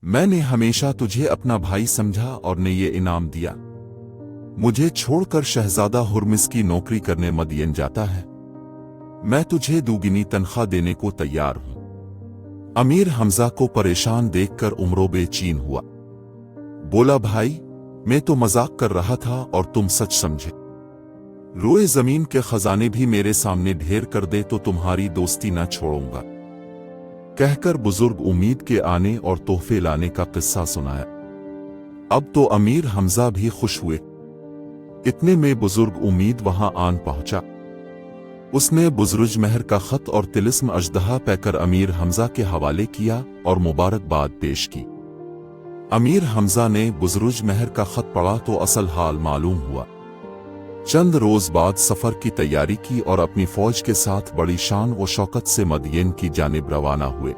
मैंने हमेशा तुझे अपना भाई समझा और ने ये इनाम दिया। मुझे छोड़कर शहजादा हुर्मिस की नौकरी करने मदयन जाता है। मैं तुझे दुगनी तनख्वाह देने को तैयार हूं। अमीर हमजा को परेशान देखकर उमरो बेचैन हुआ। बोला, भाई मैं तो मजाक कर रहा था और तुम सच समझे। रोए जमीन के खजाने भी मेरे सामने ढेर कर दे तो तुम्हारी दोस्ती न छोड़ूंगा। कहकर बुजुर्ग उम्मीद के आने और तोहफे लाने का किस्सा सुनाया। अब तो अमीर हमजा भी खुश हुए। इतने में बुजुर्ग उम्मीद वहां आन पहुंचा। उसने बुजुर्ग मेहर का खत और तिलिस्म अजदहा पैकर अमीर हमजा के हवाले किया और मुबारकबाद पेश की। अमीर हमजा ने बुजुर्ग मेहर का खत पढ़ा तो असल हाल मालूम हुआ। चंद रोज बाद सफर की तैयारी की और अपनी फौज के साथ बड़ी शान व शौकत से मदयन की जानिब रवाना हुए।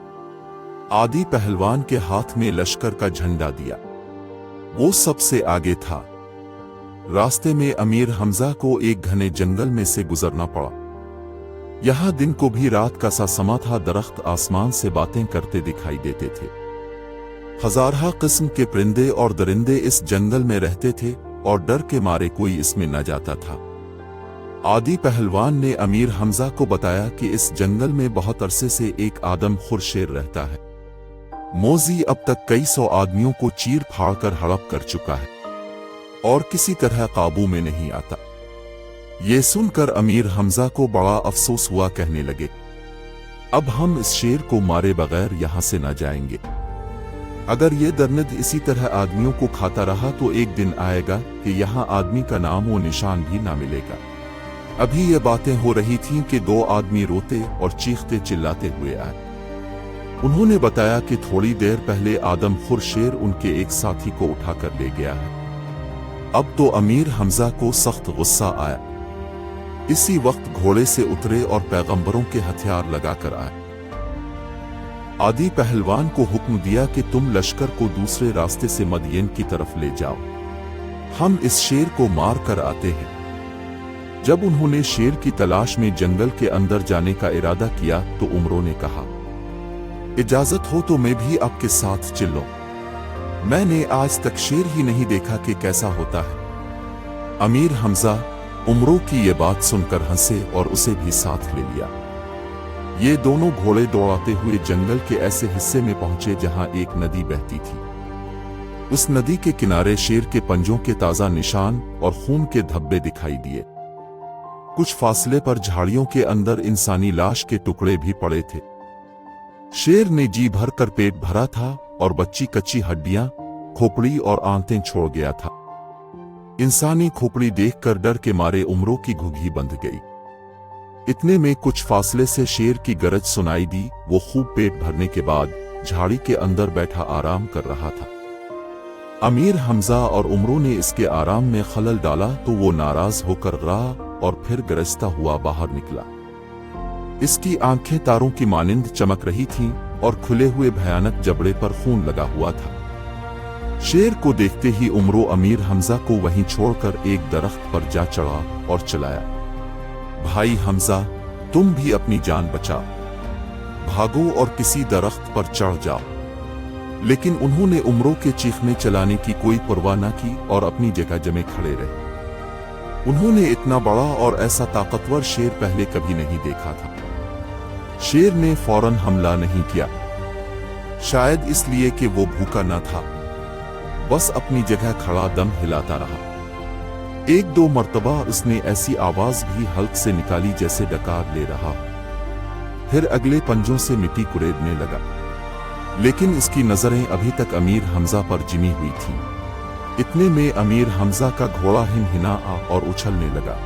आदि पहलवान के हाथ में लश्कर का झंडा दिया। वो सबसे आगे था। रास्ते में अमीर हमजा को एक घने जंगल में से गुजरना पड़ा। यहां दिन को भी रात का सा समा था। दरख्त आसमान से बातें करते दिखाई देते थे। हजारहा किस्म के परिंदे और दरिंदे इस जंगल में रहते थे और डर के मारे कोई इसमें न जाता था। आदि पहलवान ने अमीर हमजा को बताया कि इस जंगल में बहुत अरसे से एक आदम खुर शेर रहता है। मोजी अब तक कई सौ आदमियों को चीर फाड़ कर हड़प कर चुका है और किसी तरह काबू में नहीं आता। ये सुनकर अमीर हमजा को बड़ा अफसोस हुआ। कहने लगे, अब हम इस शेर को मारे बगैर यहां से न जाएंगे। अगर ये दरनद इसी तरह आदमियों को खाता रहा तो एक दिन आएगा कि यहां आदमी का नाम व निशान भी ना मिलेगा। अभी ये बातें हो रही थीं कि दो आदमी रोते और चीखते चिल्लाते हुए आए। उन्होंने बताया कि थोड़ी देर पहले आदम खुर शेर उनके एक साथी को उठाकर ले गया है। अब तो अमीर हमजा को सख्त गुस्सा आया। इसी वक्त घोड़े से उतरे और पैगंबरों के हथियार लगाकर आए। आदि पहलवान को हुक्म दिया कि तुम लश्कर को दूसरे रास्ते से मदयन की तरफ ले जाओ। हम इस शेर को मार कर आते हैं। जब उन्होंने शेर की तलाश में जंगल के अंदर जाने का इरादा किया तो उमरों ने कहा, इजाजत हो तो मैं भी आपके साथ चलूं। मैंने आज तक शेर ही नहीं देखा कि कैसा होता है। अमीर हमजा उमरों की ये बात सुनकर हंसे और उसे भी साथ ले लिया। ये दोनों घोड़े दौड़ाते हुए जंगल के ऐसे हिस्से में पहुंचे जहां एक नदी बहती थी। उस नदी के किनारे शेर के पंजों के ताजा निशान और खून के धब्बे दिखाई दिए। कुछ फासले पर झाड़ियों के अंदर इंसानी लाश के टुकड़े भी पड़े थे। शेर ने जी भर कर पेट भरा था और बच्ची कच्ची हड्डियां, खोपड़ी और आंतें छोड़ गया था। इंसानी खोपड़ी देखकर डर के मारे उमरों की घुघी बंध गई। इतने में कुछ फासले से शेर की गरज सुनाई दी। वो खूब पेट भरने के बाद झाड़ी के अंदर बैठा आराम कर रहा था। अमीर हमजा और उमरों ने इसके आराम में खलल डाला तो वो नाराज होकर रहा और फिर गरजता हुआ बाहर निकला। इसकी आंखें तारों की मानिंद चमक रही थीं और खुले हुए भयानक जबड़े पर खून लगा हुआ था। शेर को देखते ही उमरों अमीर हमजा को वहीं छोड़कर एक दरख्त पर जा चढ़ा और चलाया। भाई हमजा, तुम भी अपनी जान बचाओ, भागो और किसी दरख्त पर चढ़ जाओ। लेकिन उन्होंने उमरों के चीखने चलाने की कोई परवाह न की और अपनी जगह जमे खड़े रहे। उन्होंने इतना बड़ा और ऐसा ताकतवर शेर पहले कभी नहीं देखा था। शेर ने फौरन हमला नहीं किया, शायद इसलिए कि वो भूखा न था। बस अपनी जगह खड़ा दम हिलाता रहा। एक दो मर्तबा उसने ऐसी आवाज भी हल्क से निकाली जैसे डकार ले रहा। फिर अगले पंजों से मिट्टी कुरेदने लगा, लेकिन इसकी नजरें अभी तक अमीर हमजा पर जिमी हुई थीं। इतने में अमीर हमजा का घोड़ा हिनहिना और उछलने लगा।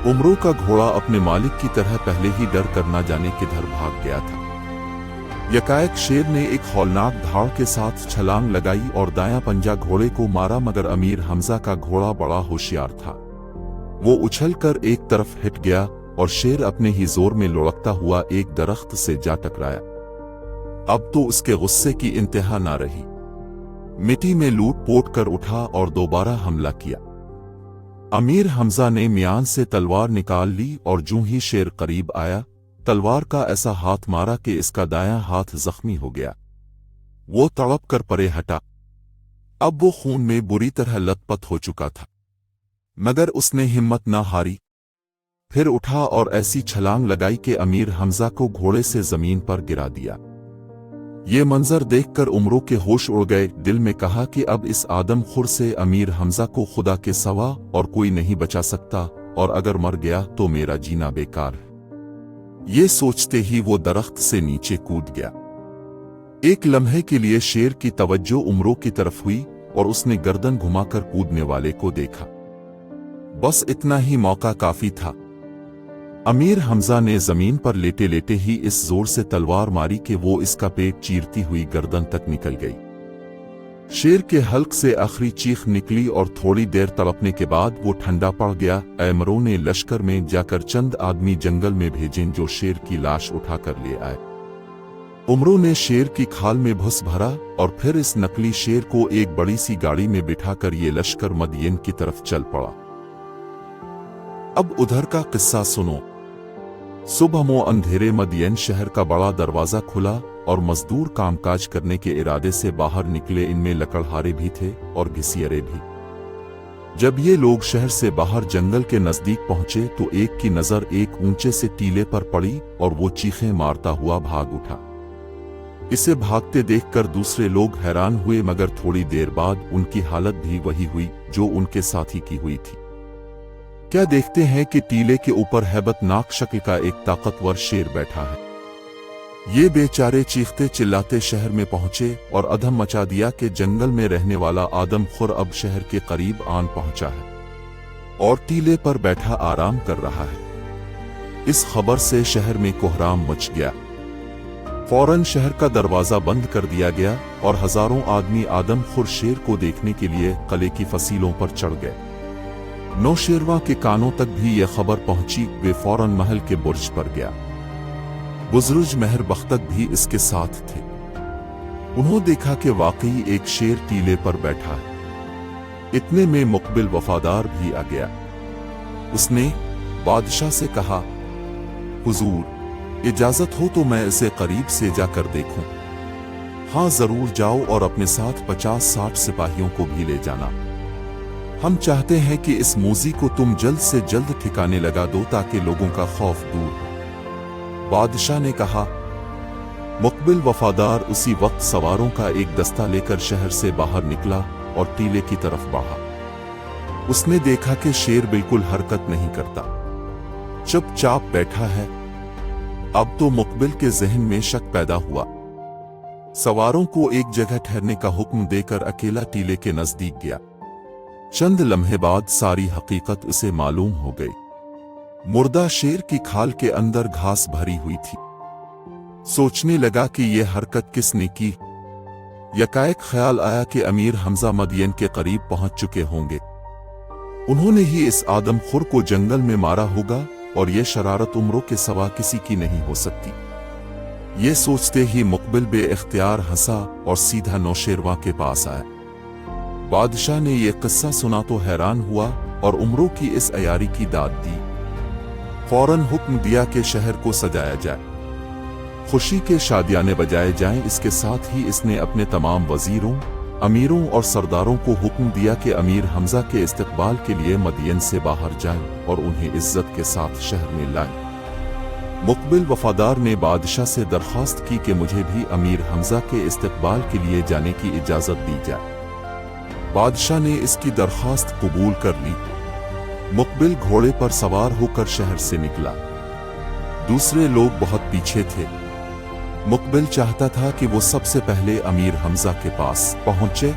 उमरों का घोड़ा अपने मालिक की तरह पहले ही डर कर न जाने किधर भाग गया था। यकाएक शेर ने एक हौलनाक धाड़ के साथ छलांग लगाई और दायां पंजा घोड़े को मारा, मगर अमीर हमजा का घोड़ा बड़ा होशियार था। वो उछलकर एक तरफ हिट गया और शेर अपने ही जोर में लुढ़कता हुआ एक दरख्त से जा टकराया। अब तो उसके गुस्से की इंतहा ना रही। मिट्टी में लूट पोट कर उठा और दोबारा हमला किया। अमीर हमजा ने म्यान से तलवार निकाल ली और जूं ही शेर करीब आया, तलवार का ऐसा हाथ मारा कि इसका दायां हाथ जख्मी हो गया। वो तड़प कर परे हटा। अब वो खून में बुरी तरह लथपथ हो चुका था, मगर उसने हिम्मत न हारी। फिर उठा और ऐसी छलांग लगाई कि अमीर हमजा को घोड़े से जमीन पर गिरा दिया। ये मंजर देखकर उमरों के होश उड़ गए। दिल में कहा कि अब इस आदमखोर से अमीर हमजा को खुदा के सिवा और कोई नहीं बचा सकता, और अगर मर गया तो मेरा जीना बेकार है। ये सोचते ही वो दरख्त से नीचे कूद गया। एक लम्हे के लिए शेर की तवज्जो उमरों की तरफ हुई और उसने गर्दन घुमाकर कूदने वाले को देखा। बस इतना ही मौका काफी था। अमीर हमजा ने जमीन पर लेटे लेटे ही इस जोर से तलवार मारी कि वो इसका पेट चीरती हुई गर्दन तक निकल गई। शेर के हल्क से आखिरी चीख निकली और थोड़ी देर तड़पने के बाद वो ठंडा पड़ गया। अमरों ने लश्कर में जाकर चंद आदमी जंगल में भेजे जो शेर की लाश उठाकर ले आए। उमरों ने शेर की खाल में भुस भरा और फिर इस नकली शेर को एक बड़ी सी गाड़ी में बिठाकर ये लश्कर मदीन की तरफ चल पड़ा। अब उधर का किस्सा सुनो। सुबह अंधेरे मदीन शहर का बड़ा दरवाजा खुला और मजदूर कामकाज करने के इरादे से बाहर निकले। इनमें लकड़हारे भी थे और घिसियरे भी। जब ये लोग शहर से बाहर जंगल के नजदीक पहुंचे तो एक की नजर एक ऊंचे से टीले पर पड़ी और वो चीखें मारता हुआ भाग उठा। इसे भागते देखकर दूसरे लोग हैरान हुए, मगर थोड़ी देर बाद उनकी हालत भी वही हुई जो उनके साथी की हुई थी। क्या देखते हैं कि टीले के ऊपर हैबतनाक शक्ल का एक ताकतवर शेर बैठा है। ये बेचारे चीखते चिल्लाते शहर में पहुंचे और अधम मचा दिया कि जंगल में रहने वाला आदमखोर अब शहर के करीब आन पहुंचा है और टीले पर बैठा आराम कर रहा है। इस खबर से शहर में कोहराम मच गया। फौरन शहर का दरवाजा बंद कर दिया गया और हजारों आदमी आदमखोर शेर को देखने के लिए किले की फसीलों पर चढ़ गए। नौशेरवा के कानों तक भी यह खबर पहुंची। वे फौरन महल के बुर्ज पर गया। बुजुर्ग मेहर बख्तक भी इसके साथ थे। उन्होंने देखा कि वाकई एक शेर टीले पर बैठा है। इतने में मुकबिल वफादार भी आ गया। उसने बादशाह से कहा, हुजूर, इजाजत हो तो मैं इसे करीब से जाकर देखूं। हाँ, जरूर जाओ और अपने साथ 50-60 सिपाहियों को भी ले जाना। हम चाहते हैं कि इस मूजी को तुम जल्द से जल्द ठिकाने लगा दो ताकि लोगों का खौफ दूर हो। बादशाह ने कहा। मुकबिल वफादार उसी वक्त सवारों का एक दस्ता लेकर शहर से बाहर निकला और टीले की तरफ बढ़ा। उसने देखा कि शेर बिल्कुल हरकत नहीं करता, चुपचाप बैठा है। अब तो मुकबिल के जहन में शक पैदा हुआ। सवारों को एक जगह ठहरने का हुक्म देकर अकेला टीले के नजदीक गया। चंद लम्हे बाद सारी हकीकत उसे मालूम हो गई। मुर्दा शेर की खाल के अंदर घास भरी हुई थी। सोचने लगा कि यह हरकत किसने की। यकाएक ख्याल आया कि अमीर हमजा मदीन के करीब पहुंच चुके होंगे। उन्होंने ही इस आदमखोर को जंगल में मारा होगा और यह शरारत उम्रों के सिवा किसी की नहीं हो सकती। ये सोचते ही मुकबिल बे-इख्तियार हंसा और सीधा नौशेरवा के पास आया। बादशाह ने यह किस्सा सुना तो हैरान हुआ और उमरों की इस अयारी की दाद दी। फौरन हुक्म दिया कि शहर को सजाया जाए, खुशी के शादियाने बजाए जाएं। इसके साथ ही इसने अपने तमाम वजीरों, अमीरों और सरदारों को हुक्म दिया कि अमीर हमजा के इस्तकबाल के लिए मदीन से बाहर जाएं और उन्हें इज्जत के साथ शहर में लाएं। मुकबिल वफादार ने बादशाह से दरख्वास्त की कि मुझे भी अमीर हमजा के इस्तकबाल के लिए जाने की इजाजत दी जाए। बादशाह ने इसकी दरख्वास्त कबूल कर ली। मुकबिल घोड़े पर सवार होकर शहर से निकला। दूसरे लोग बहुत पीछे थे। मुकबिल चाहता था कि वो सबसे पहले अमीर हमजा के पास पहुंचे।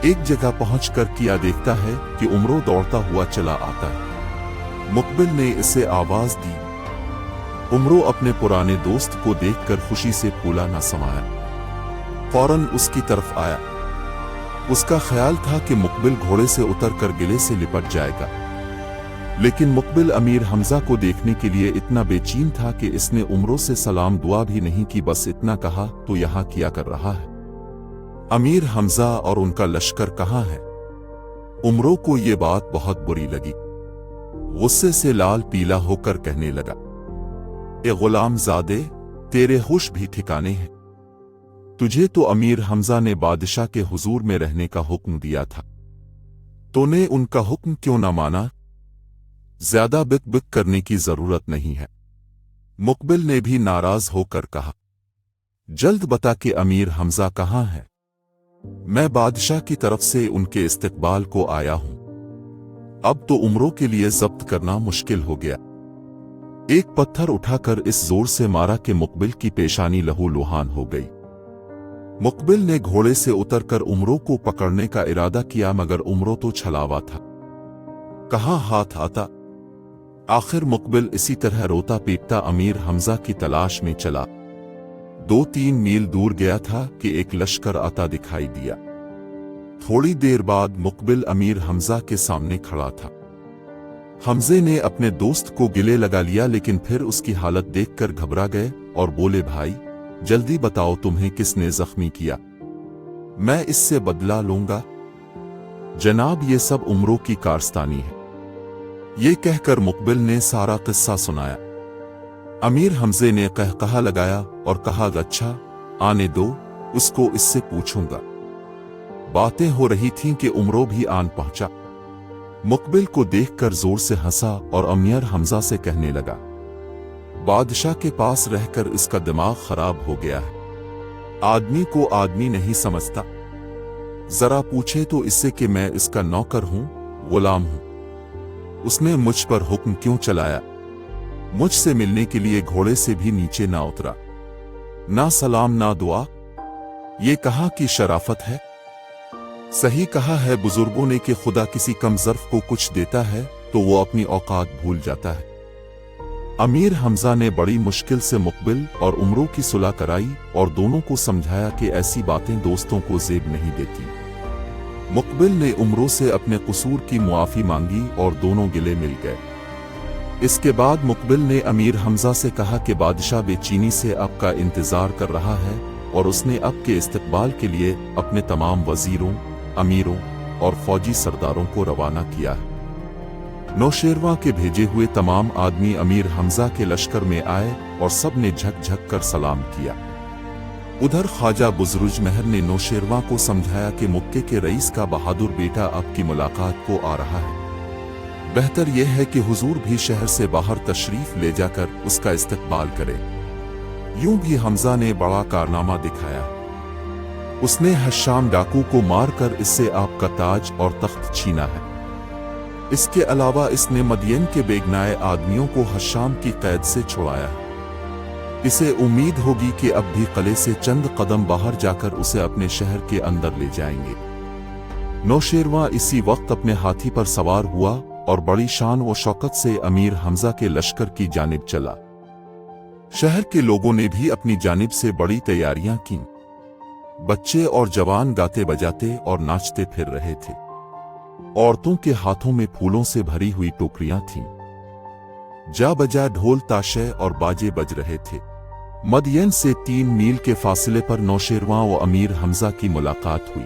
एक जगह पहुंचकर किया देखता है कि उमरों दौड़ता हुआ चला आता है। मुकबिल ने इसे आवाज दी। उमरों अपने पुराने दोस्त को देखकर खुशी से फूला न समाया। फौरन उसकी तरफ आया। उसका ख्याल था कि मुकबिल घोड़े से उतरकर गिले से लिपट जाएगा, लेकिन मुकबिल अमीर हमजा को देखने के लिए इतना बेचैन था कि इसने उमरों से सलाम दुआ भी नहीं की। बस इतना कहा, तो यहाँ क्या कर रहा है? अमीर हमजा और उनका लश्कर कहाँ है? उमरों को ये बात बहुत बुरी लगी। गुस्से से लाल पीला होकर कहने लगा, ए गुलाम ज़ादे, तेरे होश भी ठिकाने हैं? तुझे तो अमीर हमजा ने बादशाह के हुजूर में रहने का हुक्म दिया था, तूने उनका हुक्म क्यों न माना? ज्यादा बिक बिक करने की जरूरत नहीं है। मुकबिल ने भी नाराज होकर कहा, जल्द बता कि अमीर हमजा कहाँ है। मैं बादशाह की तरफ से उनके इस्तकबाल को आया हूं। अब तो उम्रों के लिए जब्त करना मुश्किल हो गया। एक पत्थर उठाकर इस जोर से मारा कि मुकबिल की पेशानी लहू लुहान हो गई। मुकबिल ने घोड़े से उतरकर उमरों को पकड़ने का इरादा किया, मगर उमरों तो छलावा था, कहां हाथ आता। आखिर मुकबिल इसी तरह रोता पीटता अमीर हमजा की तलाश में चला। 2-3 मील दूर गया था कि एक लश्कर आता दिखाई दिया। थोड़ी देर बाद मुकबिल अमीर हमजा के सामने खड़ा था। हमजे ने अपने दोस्त को गिले लगा लिया, लेकिन फिर उसकी हालत देखकर घबरा गए और बोले, भाई जल्दी बताओ तुम्हें किसने जख्मी किया, मैं इससे बदला लूंगा। जनाब ये सब उम्रों की कारस्तानी है। ये कहकर मुकबिल ने सारा किस्सा सुनाया। अमीर हमजे ने कहकहा लगाया और कहा, अच्छा आने दो, उसको इससे पूछूंगा। बातें हो रही थीं कि उमरों भी आन पहुंचा। मुकबिल को देखकर जोर से हंसा और अमीर हमजा से कहने लगा, बादशाह के पास रहकर इसका दिमाग खराब हो गया है। आदमी को आदमी नहीं समझता। जरा पूछे तो इससे कि मैं इसका नौकर हूं, गुलाम हूं। उसने मुझ पर हुक्म क्यों चलाया? मुझसे मिलने के लिए घोड़े से भी नीचे ना उतरा, ना सलाम ना दुआ। ये कहा कि शराफत है। सही कहा है बुजुर्गों ने कि खुदा किसी कम ज़र्फ को कुछ देता है तो वो अपनी औकात भूल जाता है। अमीर हमजा ने बड़ी मुश्किल से मुकबिल और उमरों की सुलह कराई और दोनों को समझाया कि ऐसी बातें दोस्तों को ज़ेब नहीं देती। मुकबिल ने उमरों से अपने कसूर की मुआफ़ी मांगी और दोनों गिले मिल गए। इसके बाद मुकबिल ने अमीर हमजा से कहा कि बादशाह बेचैनी से अब का इंतज़ार कर रहा है और उसने अब के इस्तकबाल के लिए अपने तमाम वजीरों, अमीरों और फौजी सरदारों को रवाना किया है। नौशेरवा के भेजे हुए तमाम आदमी अमीर हमजा के लश्कर में आए और सब ने झक झक कर सलाम किया। उधर ख्वाजा बुज़रुज महर ने नौशेरवा को समझाया कि मक्के के रईस का बहादुर बेटा आपकी मुलाकात को आ रहा है। बेहतर यह है कि हुजूर भी शहर से बाहर तशरीफ ले जाकर उसका इस्तकबाल करें। यूं भी हमजा ने बड़ा कारनामा दिखाया। उसने हश्शाम डाकू को मारकर इससे आपका ताज और तख्त छीना है। इसके अलावा इसने मदियन के बेगनाए आदमियों को हश्शाम की कैद से छुड़ाया है। इसे उम्मीद होगी कि अब भी किले से चंद कदम बाहर जाकर उसे अपने शहर के अंदर ले जाएंगे। नौशेरवा इसी वक्त अपने हाथी पर सवार हुआ और बड़ी शान व शौकत से अमीर हमजा के लश्कर की जानिब चला। शहर के लोगों ने भी अपनी जानिब से बड़ी तैयारियां की। बच्चे और जवान गाते बजाते और नाचते फिर रहे थे। औरतों के हाथों में फूलों से भरी हुई टोकरियां थीं। जा बजा ढोल ताशे और बाजे बज रहे थे। मदियन से 3 मील के फासले पर नौशेरवा व अमीर हमजा की मुलाकात हुई।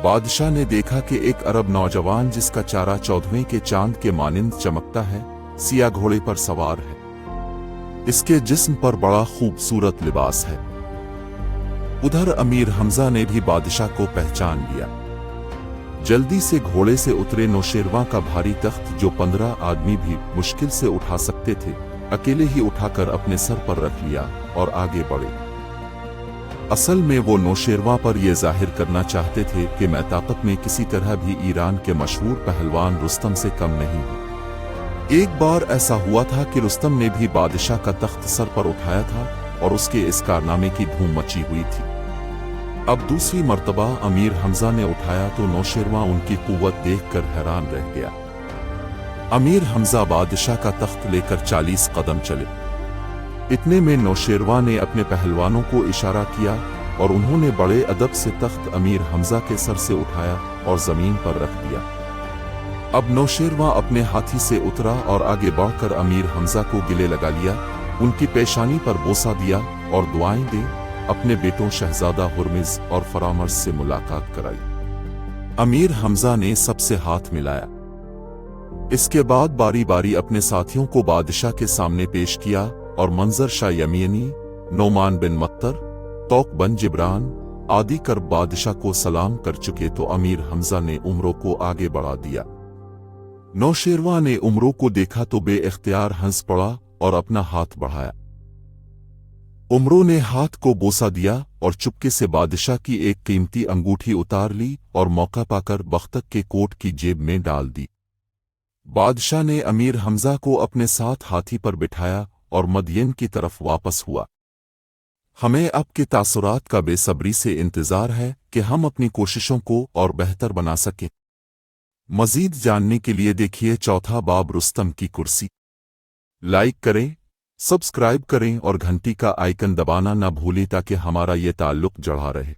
बादशाह ने देखा कि एक अरब नौजवान जिसका चारा 14वें के चांद के मानिंद चमकता है, सिया घोड़े पर सवार है। इसके जिस्म पर बड़ा खूबसूरत लिबास है। उधर अमीर हमजा ने भी बादशाह को पहचान लिया। जल्दी से घोड़े से उतरे नौशेरवा का भारी तख्त, जो 15 आदमी भी मुश्किल से उठा सकते थे, अकेले ही उठाकर अपने सर पर रख लिया और आगे बढ़े। असल में वो नौशेरवा पर यह जाहिर करना चाहते थे कि मैं ताकत में किसी तरह भी ईरान के मशहूर पहलवान रुस्तम से कम नहीं हूं। एक बार ऐसा हुआ था कि रुस्तम ने भी बादशाह का तख्त सर पर उठाया था और उसके इस कारनामे की धूम मची हुई थी। अब दूसरी मर्तबा अमीर हमजा ने उठाया तो नौशेरवा उनकी कुव्वत देखकर हैरान रह गया। अमीर हमजा बादशाह का तख्त लेकर 40 कदम चले। इतने में नौशेरवा ने अपने पहलवानों को इशारा किया और उन्होंने बड़े अदब से तख्त अमीर हमजा के सर से उठाया और जमीन पर रख दिया। अब नौशेरवा अपने हाथी से उतरा और आगे बढ़कर अमीर हमजा को गिले लगा लिया, उनकी पेशानी पर बोसा दिया और दुआएं दी। अपने बेटों शहजादा हुर्मिज और फरामर्ज से मुलाकात कराई। अमीर हमजा ने सबसे हाथ मिलाया। इसके बाद बारी बारी अपने साथियों को बादशाह के सामने पेश किया और मंजर शाह यमीनी, नोमान बिन मत्तर, तौक बन जिब्रान आदि कर बादशाह को सलाम कर चुके तो अमीर हमजा ने उमरों को आगे बढ़ा दिया। नौशेरवा ने उमरों को देखा तो बेइख्तियार हंस पड़ा और अपना हाथ बढ़ाया। उमरों ने हाथ को बोसा दिया और चुपके से बादशाह की एक कीमती अंगूठी उतार ली और मौका पाकर बख्तक के कोट की जेब में डाल दी। बादशाह ने अमीर हमजा को अपने साथ हाथी पर बिठाया और मदयन की तरफ वापस हुआ। हमें अब के तासुरात का बेसब्री से इंतजार है कि हम अपनी कोशिशों को और बेहतर बना सकें। मजीद जानने के लिए देखिए चौथा बाब रुस्तम की कुर्सी। लाइक करें, सब्सक्राइब करें और घंटी का आइकन दबाना न भूलें ताकि हमारा ये ताल्लुक जड़ा रहे।